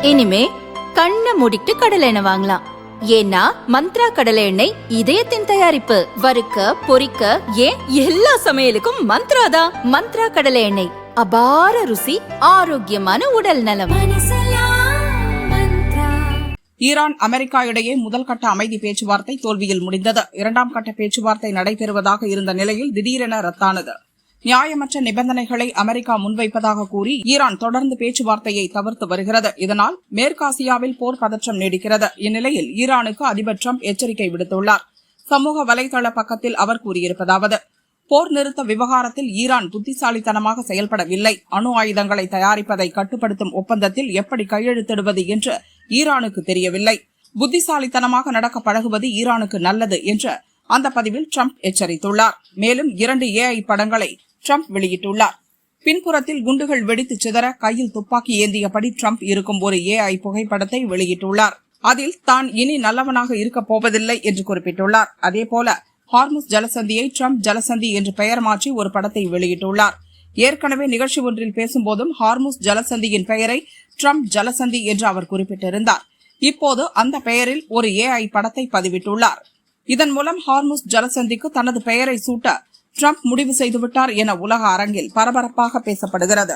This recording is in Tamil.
இனிமே கண்ணை மூடிட்டு கடலை எண்ணெய் வாங்கலாம். ஏன்னா மந்த்ரா கடலை எண்ணெய் இதயத்தின் தயாரிப்பு. வறுக்க பொரிக்க ஏன் எல்லா சமையலுக்கும் மந்த்ரா தான். மந்த்ரா கடலை எண்ணெய், அபார ருசி, ஆரோக்கியமான உடல் நலம். ஈரான் அமெரிக்கா இடையே முதல் கட்ட அமைதி பேச்சுவார்த்தை தோல்வியில் முடிந்தது. இரண்டாம் கட்ட பேச்சுவார்த்தை நடைபெறுவதாக இருந்த நிலையில் திடீரென ரத்தானது. நியாயமற்ற நிபந்தனைகளை அமெரிக்கா முன்வைப்பதாக கூறி ஈரான் தொடர்ந்து பேச்சுவார்த்தையை தவிர்த்து வருகிறது. இதனால் மேற்காசியாவில் போர் பதற்றம் நீடிக்கிறது. இந்நிலையில் ஈரானுக்கு அதிபர் டிரம்ப் எச்சரிக்கை விடுத்துள்ளார். சமூக வலைதள பக்கத்தில் அவர் கூறியிருப்பதாவது: போர் நிறுத்த விவகாரத்தில் ஈரான் புத்திசாலித்தனமாக செயல்படவில்லை. அணு ஆயுதங்களை தயாரிப்பதை கட்டுப்படுத்தும் ஒப்பந்தத்தில் எப்படி கையெழுத்திடுவது என்று ஈரானுக்கு தெரியவில்லை. புத்திசாலித்தனமாக நடக்க பழகுவது ஈரானுக்கு நல்லது என்று அந்த பதிவில் டிரம்ப் எச்சரித்துள்ளார். மேலும் 2 AI படங்களை டிரம்ப் வெளியிட்டுள்ளார். பின்புறத்தில் குண்டுகள் வெடித்து சிதற கையில் துப்பாக்கி ஏந்தியபடி டிரம்ப் இருக்கும் ஒரு AI புகைப்படத்தை வெளியிட்டுள்ளார். அதில் தான் இனி நல்லவனாக இருக்கப் போவதில்லை என்று குறிப்பிட்டுள்ளார். அதேபோல ஹார்முஸ் ஜலசந்தியை டிரம்ப் ஜலசந்தி என்று பெயர் மாற்றி ஒரு படத்தை வெளியிட்டுள்ளார். ஏற்கனவே நிகழ்ச்சி ஒன்றில் பேசும்போதும் ஹார்முஸ் ஜலசந்தியின் பெயரை டிரம்ப் ஜலசந்தி என்று அவர் குறிப்பிட்டிருந்தார். இப்போது அந்த பெயரில் ஒரு AI படத்தை பதிவிட்டுள்ளார். இதன் மூலம் ஹார்முஸ் ஜலசந்திக்கு தனது பெயரை சூட்ட டிரம்ப் முடிவு செய்துவிட்டார் என உலக அரங்கில் பரபரப்பாக பேசப்படுகிறது.